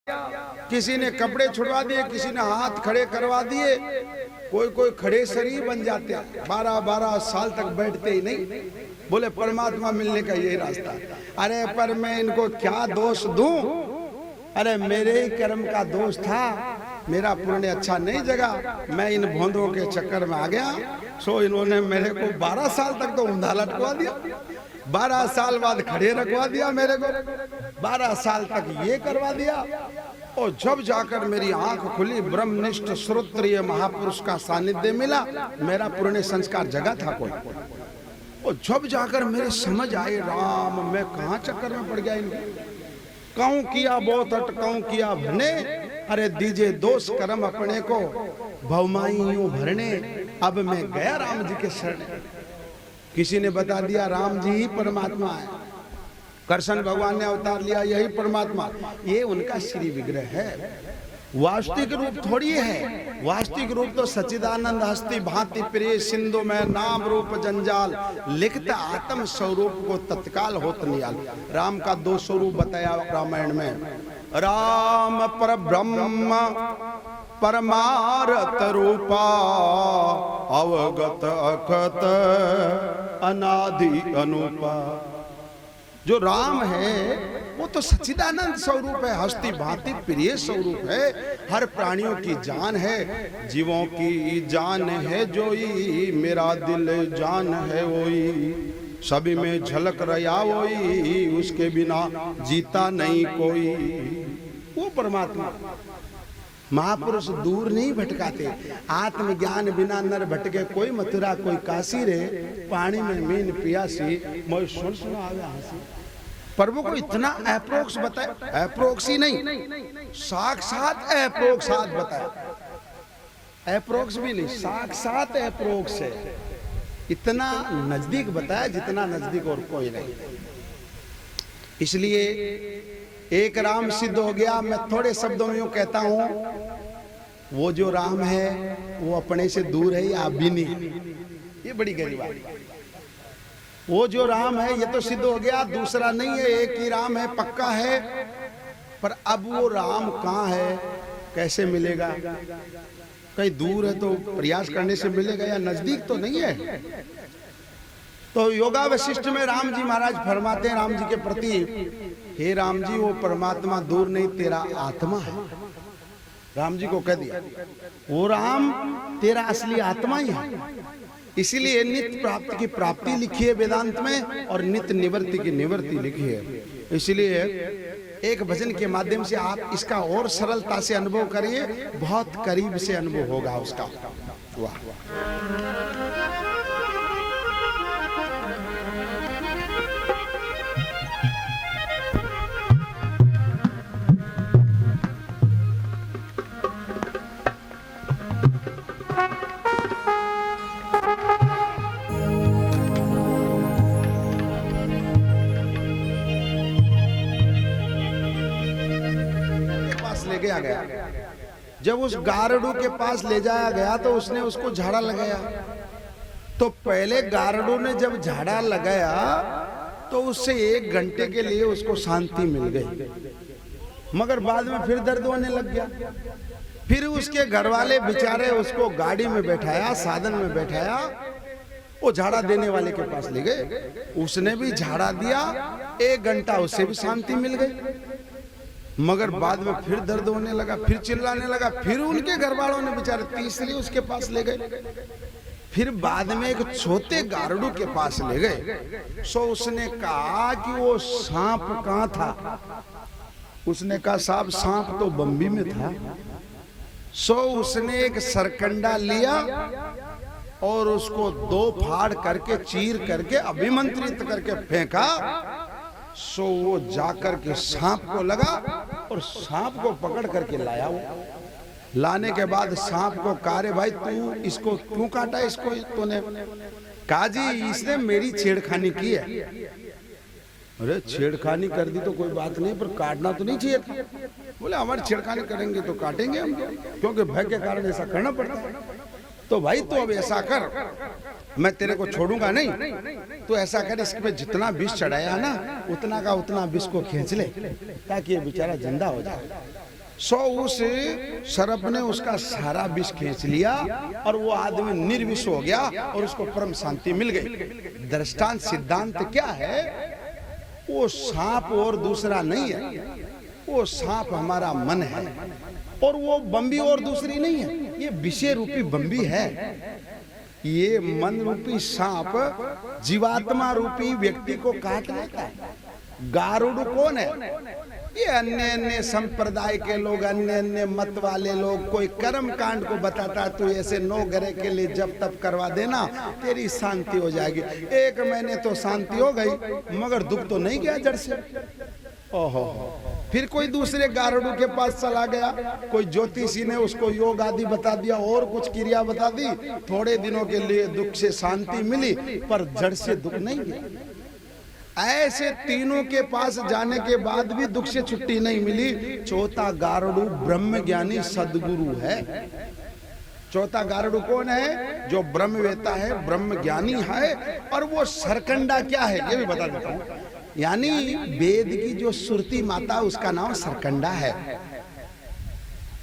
किसी ने कपड़े छुड़वा दिए, किसी ने हाथ खड़े करवा दिए, कोई खड़े शरीर बन जाते हैं, 12-12 साल तक बैठते ही नहीं। बोले परमात्मा मिलने का यही रास्ता। अरे पर मैं इनको क्या दोष दूं? अरे मेरे ही कर्म का दोष था, मेरा पुण्य अच्छा नहीं जगा, मैं इन भोंदों के चक्कर में आ गया। सो इन्होंने मेरे को 12 साल तक तो ऊंधा लटकवा दिया, 12 साल बाद खड़े रखवा दिया मेरे को, 12 साल तक ये करवा दिया। और जब जाकर मेरी आंख खुली, ब्रह्मनिष्ठ श्रोत्रिय महापुरुष का सानिध्य मिला, मेरा पुण्य संस्कार जगा था कोई। और जब जाकर मेरे समझ आए, राम मैं कहाँ चक्कर में पड़ गया इनको, कहूं किया बहुत अटकाऊं किया भने, अरे दीजिए दोष कर्म अपने को, भवमाइयों भरने, अब मैं गया राम जी के शरण। किसी ने बता दिया राम जी ही परमात्मा है, कृष्ण भगवान ने अवतार लिया यही परमात्मा, ये उनका श्री विग्रह है, वास्तविक रूप थोड़ी है। वास्तविक रूप तो सच्चिदानंद हस्ती भांति प्रिय सिंधु में नाम रूप जंजाल, लिखता आत्म स्वरूप को तत्काल होत नियाल। राम का 2 स्वरूप बताया रामायण में, राम पर ब्रह्म परमारत रूपा, अवगत अखत अनादि अनुपा। जो राम है वो तो सच्चिदानंद स्वरूप है, हस्ती भांति प्रिय स्वरूप है, हर प्राणियों की जान है, जीवों की जान है जोई, मेरा दिल जान है वही, सभी में झलक रहा वही, उसके बिना जीता नहीं कोई। वो परमात्मा महापुरुष दूर नहीं भटकाते, आत्मज्ञान बिना नर भटके, कोई मथुरा कोई काशी रे, पानी में मीन पियासी, मोय सुन सुना आवे हंसी। प्रभु को इतना अप्रोक्स बताया, अप्रोक्स ही नहीं साक्षात अप्रोक्सात बताया, अप्रोक्स भी नहीं साक्षात अप्रोक्स है, इतना नजदीक बताया जितना नजदीक और कोई नहीं। इसलिए एक राम सिद्ध हो गया। मैं थोड़े शब्दों में यूं कहता हूं, वो जो राम है वो अपने से दूर है, आप भी नहीं, ये बड़ी गहरी बात है। वो जो राम है ये तो सिद्ध हो गया, दूसरा नहीं है, एक ही राम है, पक्का है। पर अब वो राम कहाँ है, कैसे मिलेगा? कहीं दूर है तो प्रयास करने से मिलेगा, या नजदीक तो नहीं है। तो योगा वशिष्ठ में राम जी महाराज फरमाते हैं राम जी के प्रति, हे राम जी वो परमात्मा दूर नहीं, तेरा आत्मा है। राम जी को कह दिया वो राम तेरा असली आत्मा ही है। इसीलिए नित्य प्राप्ति की प्राप्ति लिखी है वेदांत में, और नित्य निवृत्ति की निवृत्ति लिखी है। इसलिए एक भजन के माध्यम से आप इसका और सरलता से अनुभव करिए, बहुत करीब से अनुभव होगा उसका। वाह गया। जब उस गारडू के पास ले जाया गया तो उसने उसको झाड़ा लगाया। तो पहले गारडू ने जब झाड़ा लगाया तो उससे 1 घंटे के लिए उसको शांति मिल गई, मगर बाद में फिर दर्द होने लग गया। फिर उसके घर वाले बेचारे उसको गाड़ी में बैठाया, साधन में बैठाया, वो झाड़ा देने वाले के पास ले गए, उसने भी झाड़ा दिया, 1 घंटा उससे भी शांति मिल गई, मगर बाद में फिर दर्द होने लगा, फिर चिल्लाने लगा। फिर उनके घर वालों ने बेचारे तीसरी उसके पास ले गए। फिर बाद में एक छोटे गारडू के पास ले गए। सो उसने कहा कि वो सांप कहाँ था? उसने कहा साहब सांप तो बम्बी में था। सो उसने एक सरकंडा लिया और उसको 2 फाड़ करके चीर करके अभिमंत्रित करके फेंका। सो वो जाकर के सांप को लगा और सांप को पकड़ करके लाया। वो लाने के बाद सांप को कहा रे भाई तू इसको क्यों काटा? इसको तूने? कहा जी इसने मेरी छेड़खानी की है। अरे छेड़खानी कर दी तो कोई बात नहीं, पर काटना तो नहीं चाहिए था। बोले हमारी छेड़खानी करेंगे तो काटेंगे हम, क्योंकि भय के कारण ऐसा करना पड़ता है। तो भाई तो अब ऐसा कर, मैं तेरे को छोड़ूंगा नहीं, तो ऐसा कर इस पे जितना विष चढ़ाया ना उतना का उतना विष को खींच ले, ताकि ये बेचारा जिंदा हो जाए। सो उस सर्प ने उसका सारा विष खींच लिया और वो आदमी निर्विष हो गया और उसको परम शांति मिल गई। दृष्टांत सिद्धांत क्या है? वो सांप और दूसरा नहीं है, वो सांप हमारा मन है, और वो बम्बी और दूसरी नहीं है, ये विषय रूपी बम्बी है। ये मन रूपी सांप जीवात्मा रूपी व्यक्ति को काट लेता है। गारुड़ कौन है? ये अन्य अन्य संप्रदाय के लोग, अन्य अन्य मत वाले लोग, कोई कर्म कांड को बताता, तू ऐसे 9 ग्रह के लिए जब तब करवा देना, तेरी शांति हो जाएगी। 1 महीने तो शांति हो गई, मगर दुख तो नहीं गया जड़ से। ओहो, फिर कोई दूसरे गारुड़ के पास चला गया, कोई ज्योतिषी ने उसको योग आदि बता दिया और कुछ क्रिया बता दी, थोड़े दिनों के लिए दुख से शांति मिली, पर जड़ से दुख नहीं गया। ऐसे तीनों के पास जाने के बाद भी दुख से छुट्टी नहीं मिली। चौथा गारुड़ ब्रह्म ज्ञानी सदगुरु है। चौथा गारुड़ कौन है? जो ब्रह्मवेता है, ब्रह्म ज्ञानी है। और वो सरकंडा क्या है ये भी बता देता हूँ। यानी वेद की जो सुरती माता, उसका नाम सरकंडा है।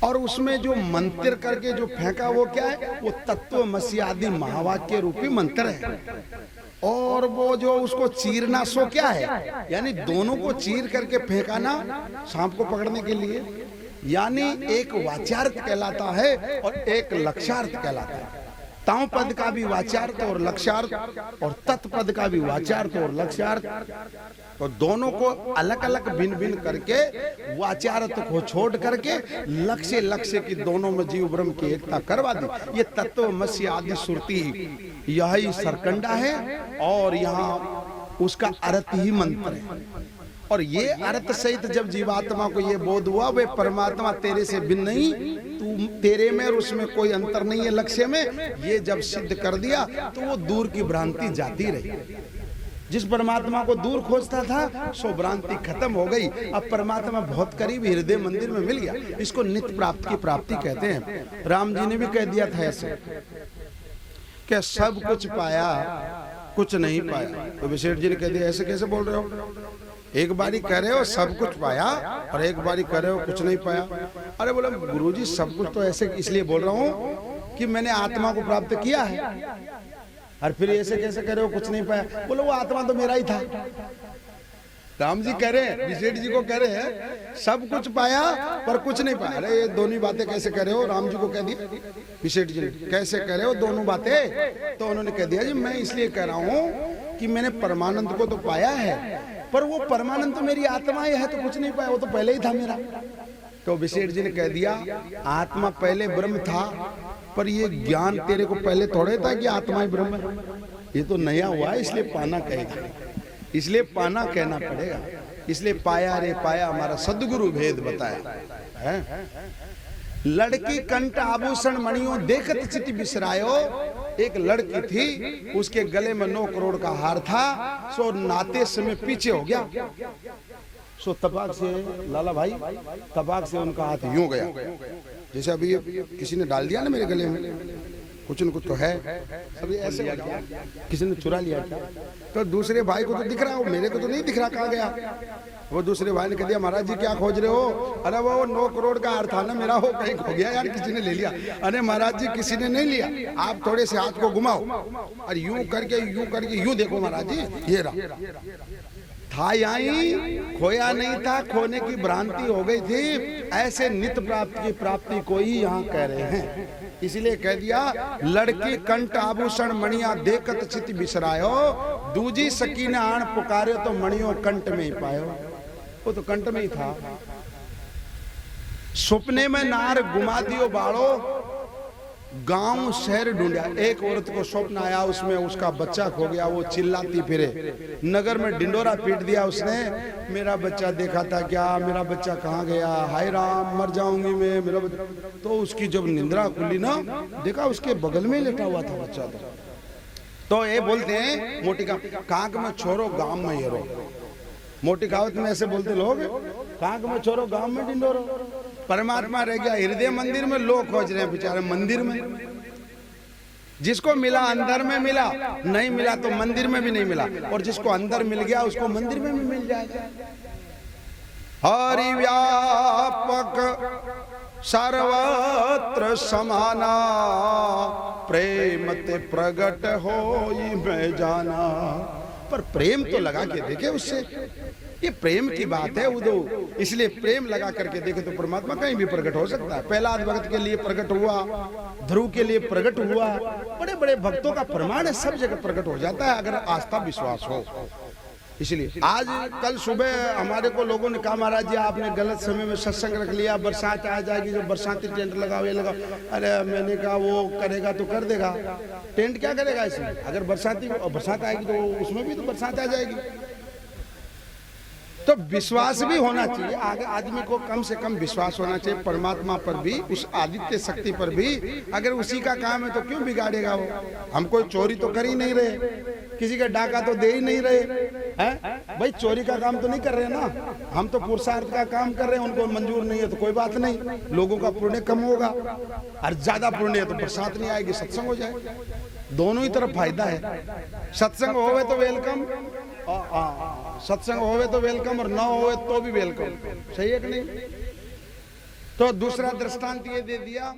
और उसमें जो मंत्र करके जो फेंका वो क्या है? वो तत्वमसि आदि महावाक्य रूपी मंत्र है। और वो जो उसको चीरना सो क्या है? यानी दोनों को चीर करके फेंकाना सांप को पकड़ने के लिए। यानी एक वाच्यार्थ कहलाता है और एक लक्ष्यार्थ कहलाता है। ताऊ पद का भी वाच्यार्थ और लक्ष्यार्थ, और तत्पद का भी वाच्यार्थ और लक्ष्यार्थ। तो दोनों को अलग अलग भिन्न भिन्न करके वाच्यार्थ को छोड़ करके लक्ष्य की दोनों में जीव ब्रह्म की एकता करवा दी। ये तत्वमसि आदि सुरती यही सरकंडा है, और यहाँ उसका अर्थ ही मंत्र है। और ये अर्थ सहित जब जीवात्मा को ये बोध हुआ, वे परमात्मा तेरे से भिन्न नहीं, तू तेरे में और उसमें कोई अंतर नहीं है लक्ष्य में, ये जब सिद्ध कर दिया तो वो दूर की भ्रांति जाती रही। जिस परमात्मा को दूर खोजता था सो भ्रांति खत्म हो गई। अब परमात्मा बहुत करीब हृदय मंदिर में मिल गया। इसको नित्य प्राप्ति की प्राप्ति कहते हैं। राम जी ने भी कह दिया था ऐसे, क्या सब कुछ पाया कुछ नहीं पाया। तो विशेष जी ने कह दिया ऐसे कैसे बोल रहे हो? एक बारी कह रहे हो सब कुछ पाया और एक बारी कह रहे हो कुछ नहीं पाया। अरे बोला गुरुजी सब कुछ तो ऐसे इसलिए बोल रहा हूँ कि मैंने आत्मा को प्राप्त किया है, और फिर ऐसे कैसे कह रहे हो कुछ नहीं पाया? बोलो वो आत्मा तो मेरा ही था। राम जी कह रहे हैं, विशेष जी को कह रहे हैं सब कुछ पाया पर कुछ नहीं पाया। अरे ये दोनों बातें कैसे कह रहे हो? राम जी को कह दिया, विशेष जी कैसे कह रहे हो दोनों बातें? तो उन्होंने कह दिया जी मैं इसलिए कह रहा हूँ कि मैंने परमानंद को तो पाया है, पर वो परमानंद तो मेरी आत्मा ही है, तो कुछ नहीं पाया, वो तो पहले ही था मेरा। तो विशेष जी ने कह दिया आत्मा पहले ब्रह्म था, पर ये ज्ञान तेरे को पहले थोड़े था कि आत्मा ही ब्रह्म है। ये तो नया हुआ है, इसलिए पाना कहेगा, इसलिए पाना कहना पड़ेगा। इसलिए पाया रे पाया हमारा सदगुरु भेद बताया है। लड़की कंठ आभूषण मणियों देखत चित बिसरायो। एक लड़की थी, उसके गले में 9 करोड़ का हार था, सो नाते समय पीछे हो गया। सो तपाक से लाला भाई तपाक से उनका हाथ यूं गया, जैसे अभी किसी ने डाल दिया ना मेरे गले में, कुछ न कुछ तो है। अभी ऐसे हो गया, किसी ने चुरा लिया क्या? तो दूसरे भाई को तो दिख रहा हो, मेरे को तो नहीं दिख रहा कहाँ गया। वो दूसरे भाई ने कह दिया महाराज जी क्या खोज रहे हो? अरे वो 9 करोड़ का हार था ना मेरा, हो कहीं खो गया यार, किसी ने ले लिया। अरे महाराज जी किसी ने नहीं लिया, आप थोड़े से हाथ को घुमाओ और यूं करके यूं देखो महाराज जी ये रहा था, यहीं खोया नहीं था, खोने की भ्रांति हो गई थी। ऐसे नित्य प्राप्ति की प्राप्ति को ही यहाँ कह रहे हैं। इसलिए कह दिया लड़की कंठ आभूषण मणिया देखत चित बिसरायो। दूजी सकीने आण पुकारे तो मणियों कंठ में ही पायो। वो तो कंठ में ही था। सपने में नार गुमा दियो बाड़ो, गांव शहर ढूंढा। एक औरत को स्वप्न आया, उसमें उसका बच्चा खो गया, वो चिल्लाती फिरे, नगर में डिंडोरा पीट दिया उसने, मेरा बच्चा देखा था क्या, मेरा बच्चा कहाँ गया, हाय राम मर जाऊंगी मैं, मेरा बच्चा। तो उसकी जब निंद्रा खुली ना, देखा उसके बगल में लेटा हुआ था बच्चा। तो ये बोलते हैं मोटी कांक में छोरो गांव में हेरो। मोटी कहावत में ऐसे बोलते लोग, कांक में छोरो गांव में डिंडोरो। परमात्मा रह गया हृदय मंदिर में, लोग खोज रहे हैं बेचारे मंदिर में। जिसको मिला अंदर में मिला, नहीं मिला तो मंदिर में भी नहीं मिला, और जिसको अंदर मिल गया उसको मंदिर में भी मिल जाएगा। हरि व्यापक सर्वत्र समाना, प्रेम ते प्रगट होई मैं जाना। पर प्रेम तो लगा के देखे उससे, ये प्रेम की बात है उदो, इसलिए प्रेम लगा करके देखे तो परमात्मा कहीं भी प्रकट हो सकता है। प्रहलाद भक्त के लिए प्रकट हुआ, ध्रुव के लिए प्रकट हुआ, बड़े बड़े भक्तों का प्रमाण है, सब जगह प्रकट हो जाता है अगर आस्था विश्वास हो। इसलिए आज कल सुबह हमारे को लोगों ने कहा, महाराज जी आपने गलत समय में सत्संग रख लिया, बरसात आ जाएगी जो बरसाती टेंट लगाओ ये लगाओ। अरे मैंने कहा वो करेगा तो कर देगा, टेंट क्या करेगा इसमें, अगर बरसात आएगी तो उसमें भी तो बरसात आ जाएगी। तो विश्वास भी होना चाहिए, आगे आदमी को कम से कम विश्वास होना चाहिए परमात्मा पर भी, उस आदित्य शक्ति पर भी। अगर उसी का काम है तो क्यों बिगाड़ेगा वो। हम कोई चोरी तो कर ही नहीं रहे, किसी का डाका तो दे ही नहीं रहे हैं भाई, चोरी का काम तो नहीं कर रहे ना, हम तो पुरुषार्थ का काम कर रहे हैं। उनको मंजूर नहीं है तो कोई बात नहीं, लोगों का पुण्य कम होगा, और ज्यादा पुण्य है तो बरसात नहीं आएगी, सत्संग हो जाए। दोनों ही तरफ फायदा है। सत्संग होवे तो वेलकम, सत्संग होवे तो वेलकम, और ना होवे तो भी वेलकम। सही है कि नहीं। तो दूसरा दृष्टांत ये दे दिया।